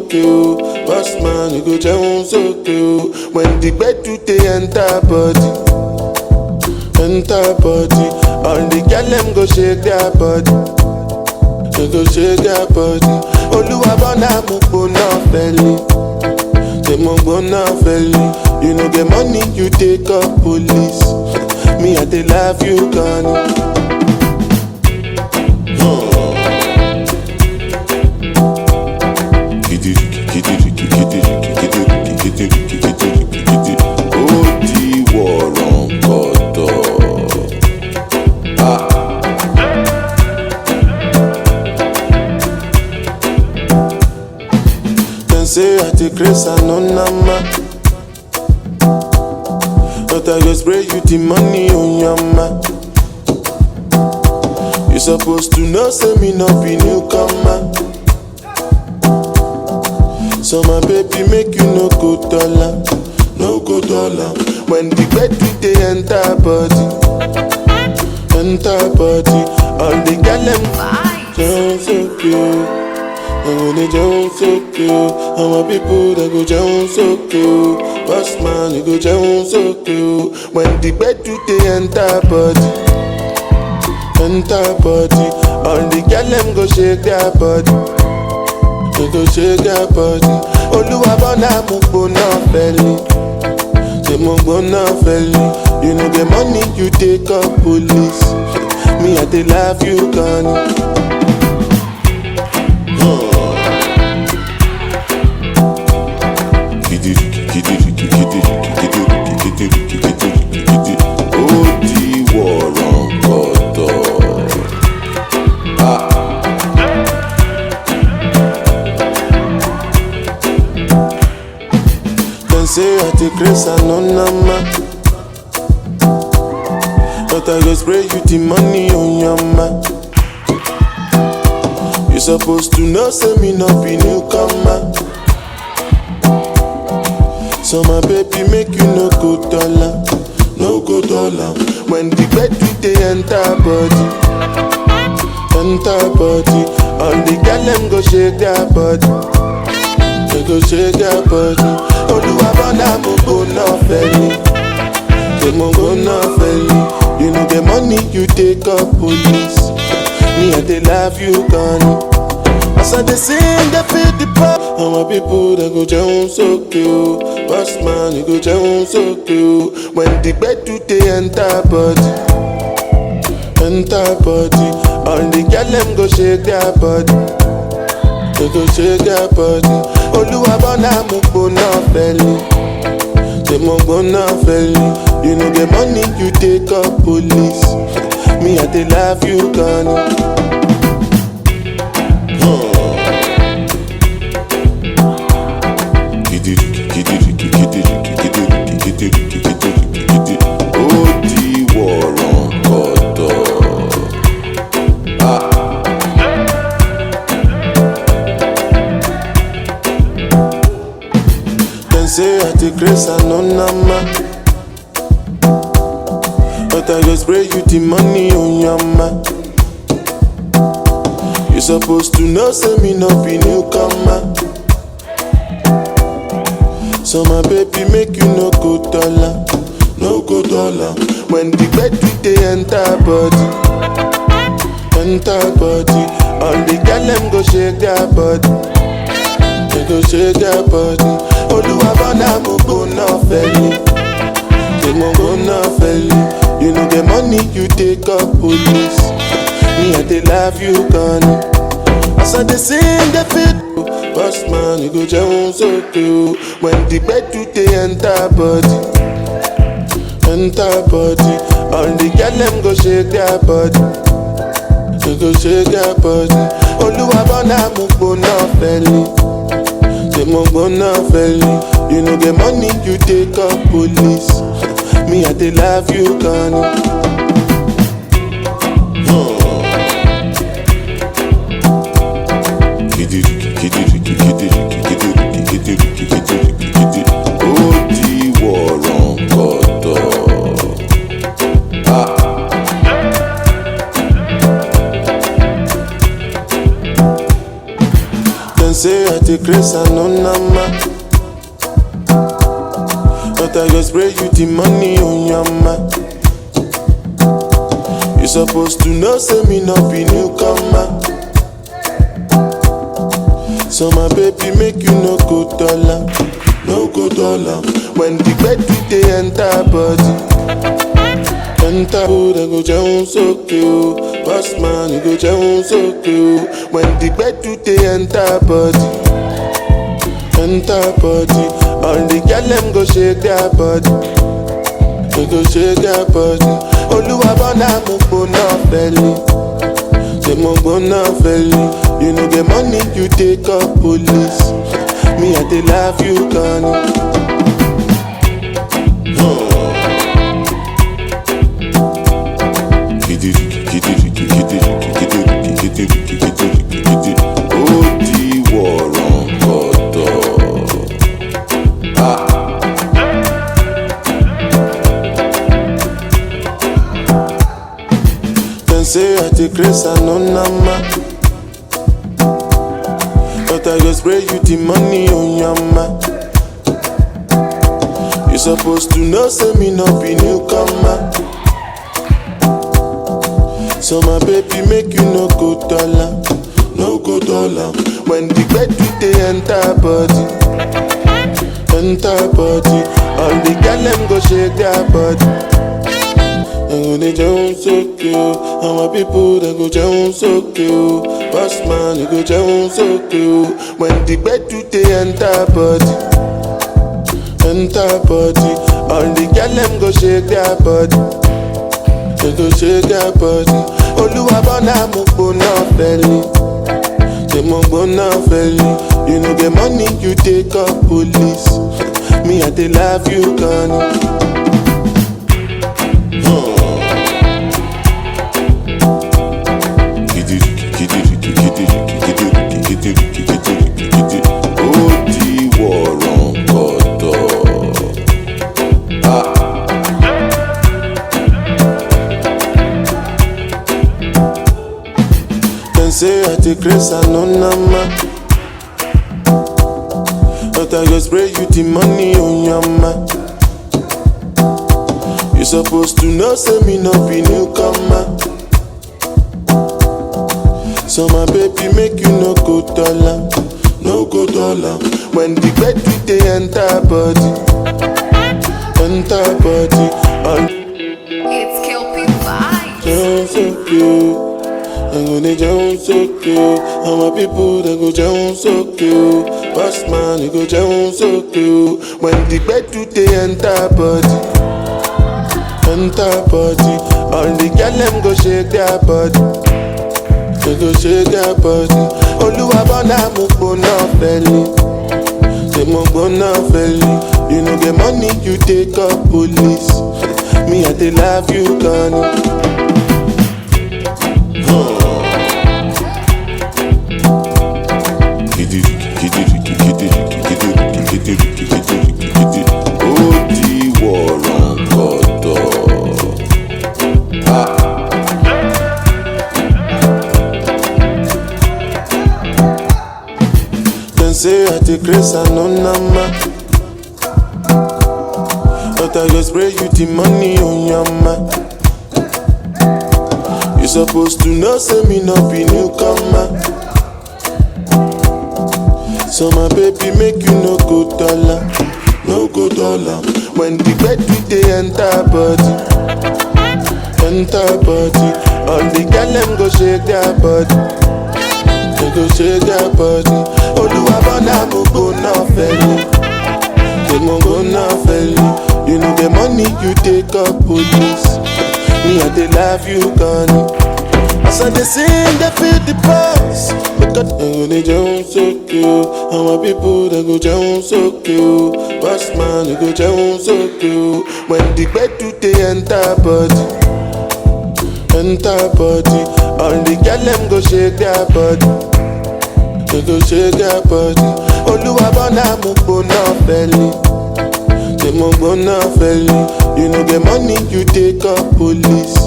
okay, oh. Boss man, you go Jones, okay, oh. When the bed do they enter body, all the girl them go shake their body, they go shake their body. Oluwa bona mo na belly, they mo na belly. You know the money you take up police, me I dey love you gone. Say I take grace and no nama, but I go spray you the money on your ma. You supposed to know, say me not be newcomer. So my baby make you no go dollar, no go dollar. When the bed do they enter body, all the girl them sound so cute. And when they jump so cute, and my people they go jump so cute. Boss man, you go jump so cute. When the bed do they enter body, all the girl them go shake their body, they go shake their body. Oluwa bona mo na belly, they mo na belly. You know the money you take up police, me I dey love you gone. Say I take grace and no nama, but I go spray you the money on your ma. You supposed to know, say me not be newcomer. So my baby make you no go dollar, no go dollar. When the bed do they enter body, all the girl them go shake their body, they go shake their body. Oluwa bona mo na belly, they mo na belly. You know the money you take up police, me I dey love you gone. As I dey sing, they feel the pop. And my people they go jump so cute. Boss man, you go jump so cute. When the bed do they enter body, all the girl them go shake their body, they go shake their body. Oluwa bona mo na belly, they mo na belly. You know the money you take up police, me I dey love you gone. Say I take grace and no nama, but I go spray you the money on your ma. You supposed to know, say me not be newcomer. So my baby make you no go dollar, no go dollar. When the bed do they enter body, all the girl them go shake their body, they go shake their body. Oluwa bona mo na belly, they mo na belly. You know the money you take up police, me I dey love you gone. As I dey sing the fit, boss man you go jump so cute. When the bed do they enter body, all the girl them go shake their body, they go shake their body. Oluwa bona mo na belly, they mo na belly. You know the money you take up police, me I dey love you gone. Say I take grace and no number. But I go spray you the money on your mind. You supposed to know, say me not be newcomer. So my baby make you no go dollar, no go dollar. When the bed they enter body, enter food I go down so cute. Boss man you go down so cute. When the bed they enter body, enter body. All the girl them go shake their body, they go shake their body. Oluwa bona mo bona belly. Say mo bona belly. You know the money you take up police. Me I dey love you gone. Say I take grace and no number. But I go spray you the money on your mind. You supposed to know, say me not be newcomer. So my baby make you no go dollar, no go dollar. When the bed they enter body, enter body. All the girl them go shake their body. And when they down so cute, and my people they go down so cute. Boss man they go down so cute. When the bed they enter body, enter body. All the girl them go shake their body, they go shake their body. Oluwa bona mo bona belly, they mo bona belly. You know the money you take up police. Me I dey love you gone. Say I take grace and no number. But I go spray you the money on your mind. You supposed to know, say me not be newcomer. So my baby make you no go dollar, no go dollar. When the bed they enter body, enter body. It's Kelpie Vibes. So cute. And when they down so cute, and my people they go down so cute. Boss man they go down so cute. When the bed they enter body, enter body. All the girl them go shake their body, they go shake their body. Oluwa bona mo bona belly, say mo bona belly. You know the money you take up police. Me I dey love you gone. Say I take grace and no number. But I go spray you the money on your mind. You supposed to know, say me not be newcomer. So my baby make you no go dollar, no go dollar. When the bed they enter body, enter body. All the girl them go shake their body, they go shake their body. Oluwa bona mo go na felly, they mo go na felly. You know the money you take up police. Me I dey love you gone. As I dey sing, they feel the pulse. Because when they down so cute, and my people they go down so cute. Boss man they go down so cute. When the bed they enter body, enter body. All the girl them go shake their body, they go shake their body. Oluwa bona mo bona belly, they mo bona belly. You know the money you take up police.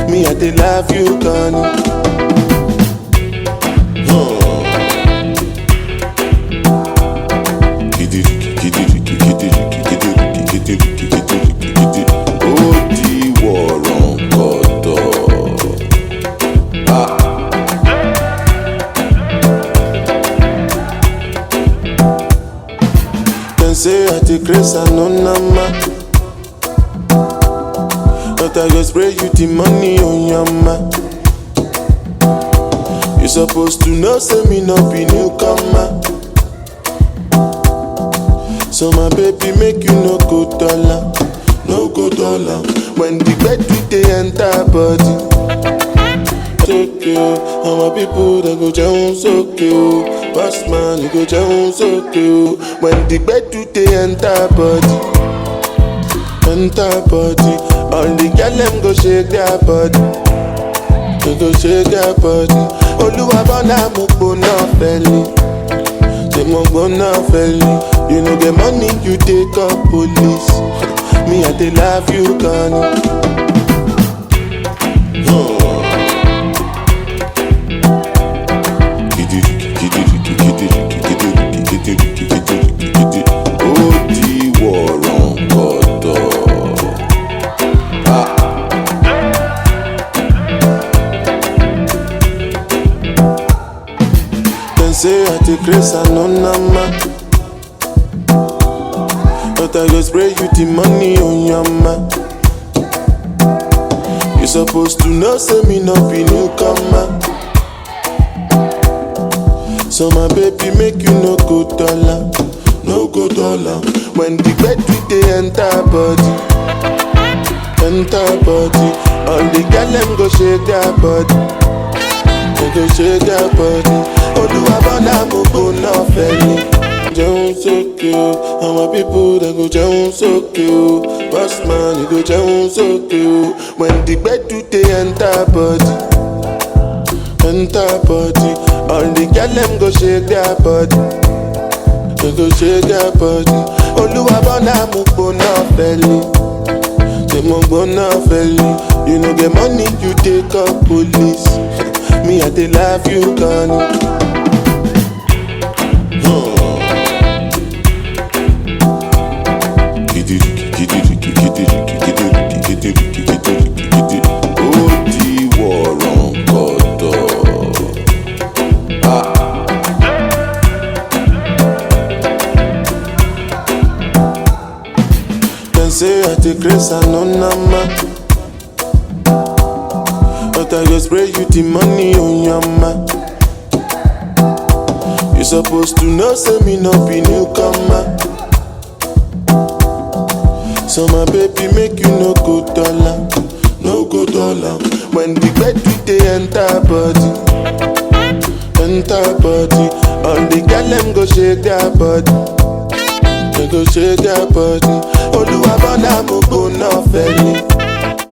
Me I dey love you gone. say I take grace and no nama. But I go spray you the money on your ma. You supposed to know, say me no be newcomer. So my baby make you no go dollar, no go dollar. When the bed with the enter body. So cute, and my people they go down so cute. Boss man, you go down so cute. When the bed with the enter body, enter body. All the girl them go shake their body, they go shake their body. Oluwa bona mo gbona feli, they mo gbona feli. You know get money, you take up police. Me I dey love you, Connie. Say I take grace and no nama. But I go spray you the money on your ma. You supposed to know, say me no be newcomer. So my baby make you no go dollar, no go dollar. When the bed with the enter body, enter body. All the girl them go shake their body, they go shake their body. Oluwa bona mo gbona feli, jẹun sókè o. And my people they go jẹun sókè o. Boss man you go jẹun sókè o. When the bed do they enter body, enter body. All the girl them go shake their body, they go shake their body. Oluwa bona mo gbona feli, they mo gbona feli. You know get money you take up police. Me I dey love you, Connie. Say I take grace and no nama. But I go spray you the money on your ma. You supposed to know, say me no be newcomer. So my baby make you no go dollar, no go dollar. When the bed with the enter body, enter body. All the girl them go shake their body, they go shake their body. Oluwa bona mo gbona feli,